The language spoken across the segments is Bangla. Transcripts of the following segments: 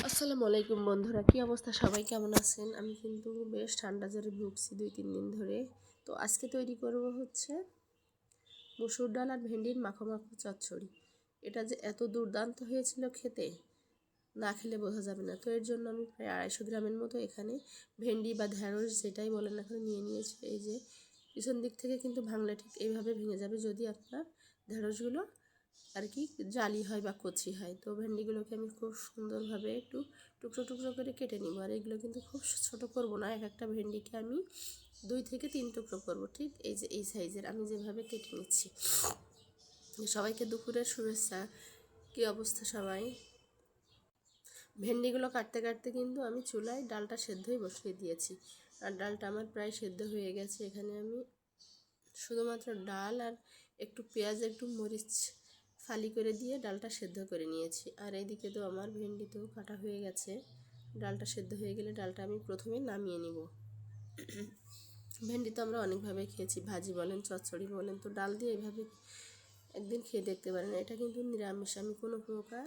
আসসালামু আলাইকুম বন্ধুরা, কি অবস্থা? সবাই কেমন আছেন? আমি কিন্তু বেশ ঠান্ডা জ্বরে ভুগছি 2-3 দিন ধরে। তো আজকে তৈরি করব হচ্ছে মসুর ডাল আর ভেন্ডির মাখো মাখো চচ্চড়ি। এটা যে এত দুর্দান্ত হয়েছিল খেতে, না খেলে বোঝা যাবে না। তো এর জন্য আমি প্রায় 250 গ্রামের মতো এখানে ভেন্ডি বা ঢ্যাঁড়স যেটাই বলেন না কেন নিয়ে নিয়েছি। এই যে পিছন দিক থেকে কিন্তু ভাঙলে ঠিক এইভাবে ভেঙে যাবে যদি আপনার ঢ্যাঁড়সগুলো আর কি জালি হয় বা কচি হয়। তো ভেন্ডিগুলোকে আমি খুব সুন্দরভাবে একটু টুকরো টুকরো করে কেটে নিব। আর এগুলো কিন্তু খুব ছোট করব না, এক একটা ভেন্ডিকে আমি 2 থেকে 3 টুকরো করব। ঠিক এই যে এই সাইজের আমি যেভাবে কেটে নিচ্ছি। সবাইকে দুপুরের শুভেচ্ছা। কী অবস্থা সবাই? ভেন্ডিগুলো কাটতে কাটতে কিন্তু আমি চুলায় ডালটা সেদ্ধই বসিয়ে দিয়েছি। আর ডালটা আমার প্রায় সেদ্ধ হয়ে গেছে। এখানে আমি শুধুমাত্র ডাল আর একটু পেঁয়াজ একটু মরিচ ফালি করে দিয়ে ডালটা সেদ্ধ করে নিয়েছি। আর এইদিকে তো আমার ভেন্ডি তো কাটা হয়ে গেছে। ডালটা সেদ্ধ হয়ে গেলে ডালটা আমি প্রথমে নামিয়ে নিব। ভেন্ডি তো আমরা অনেকভাবে খেয়েছি, ভাজি বলেন চচ্চড়ি বলেন, তো ডাল দিয়ে এভাবে একদিন খেয়ে দেখতে পারেন। এটা কিন্তু নিরামিষ, আমি কোনো প্রকার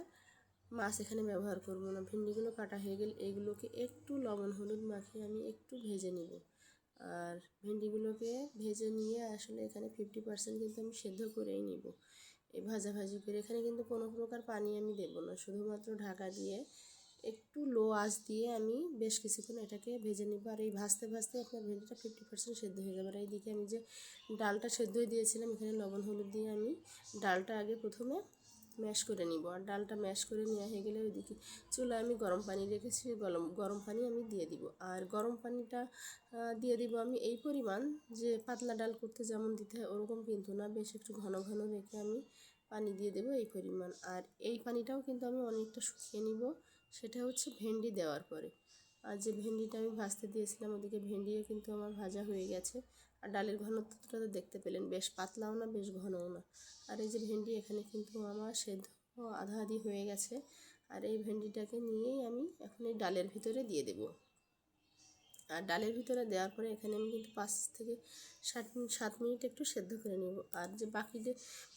মাছ এখানে ব্যবহার করব না। ভেন্ডিগুলো কাটা হয়ে গেলে এগুলোকে একটু লবণ হলুদ মাখিয়ে আমি একটু ভেজে নিব। আর ভেন্ডিগুলোকে ভেজে নিয়ে আসলে এখানে 50% কিন্তু আমি সেদ্ধ করেই নিব। এই ভাজাভাজি করে এখানে কিন্তু কোনো প্রকার পানি আমি দেব না, শুধুমাত্র ঢাকা দিয়ে একটু লো আঁচ দিয়ে আমি বেশ কিছুক্ষণ এটাকে ভেজে নিব। আর এই ভাজতে ভাজতে আপনার ভেন্ডিটা 50% সেদ্ধ হয়ে যাবে। আর এইদিকে আমি যে ডালটা সেদ্ধই দিয়েছিলাম, এখানে লবণ হলুদ দিয়ে আমি ডালটা আগে প্রথমে ম্যাশ করে নিব। আর ডালটা ম্যাশ করে নেওয়া হয়ে গেলে ওইদিকে চুলায় আমি গরম পানি রেখেছি, গরম পানি আমি দিয়ে দিব। আর গরম পানিটা দিয়ে দিব আমি এই পরিমাণ যে পাতলা ডাল করতে যেমন দিতে হয় ওরকম কিন্তু না, বেশ একটু ঘন ঘন রেখে আমি পানি দিয়ে দেবো এই পরিমাণ। আর এই পানিটাও কিন্তু আমি অনেকটা শুকিয়ে নিব, সেটা হচ্ছে ভেন্ডি দেওয়ার পরে। আর যে ভেন্ডিটা আমি ভাজতে দিয়েছিলাম ওদিকে ভেন্ডিও কিন্তু আমার ভাজা হয়ে গেছে। আর ডালের ঘনত্বটা তো দেখতে পেলেন, বেশ পাতলাও না বেশ ঘনও না। আর এই যে ভেন্ডি এখানে কিন্তু আমার সেদ্ধ আধা আধি হয়ে গেছে। আর এই ভেন্ডিটাকে নিয়েই আমি এখন এই ডালের ভিতরে দিয়ে দেব। আর ডালের ভিতরে দেওয়ার পরে এখানে আমি কিন্তু 5 থেকে 7 মিনিট একটু সেদ্ধ করে নেব। আর যে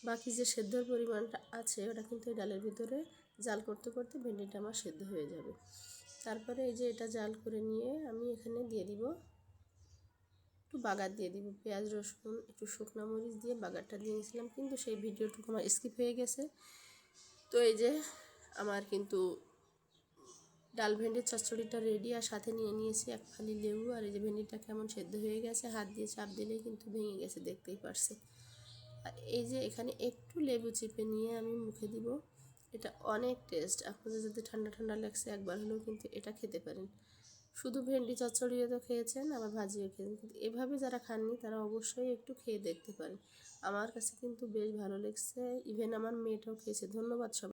বাকি যে সেদ্ধর পরিমাণটা আছে ওটা কিন্তু এই ডালের ভিতরে জাল করতে করতে ভেন্ডিটা আমার সেদ্ধ হয়ে যাবে। তারপরে এই যে এটা জাল করে নিয়ে আমি এখানে দিয়ে দিব একটু বাগার দিয়ে দিব, পেঁয়াজ রসুন একটু শুকনো মরিচ দিয়ে বাগারটা দিয়েছিলাম, কিন্তু সেই ভিডিওটুকু আমার স্কিপ হয়ে গেছে। তো এই যে আমার কিন্তু ডাল ভেন্ডির চচ্চড়িটা রেডি। আর সাথে নিয়ে নিয়েছি 1 ফালি লেবু। আর এই যে ভেন্ডিটা কেমন সেদ্ধ হয়ে গেছে, হাত দিয়ে চাপ দিলেই কিন্তু ভেঙে গেছে, দেখতেই পারছে। আর এই যে এখানে একটু লেবু চিপে নিয়ে আমি মুখে দিব। এটা অনেক টেস্ট, আপনাদের যদি ঠান্ডা ঠান্ডা লাগছে একবার হলেও কিন্তু এটা খেতে পারেন। শুধু ভেন্ডি চচ্চড়িও তো খেয়েছেন, আবার ভাজিও খেয়েছেন, কিন্তু এভাবে যারা খাননি তারা অবশ্যই একটু খেয়ে দেখতে পারেন। আমার কাছে কিন্তু বেশ ভালো লেগেছে, ইভেন আমার মেয়েটাও খেয়েছে। ধন্যবাদ সবাই।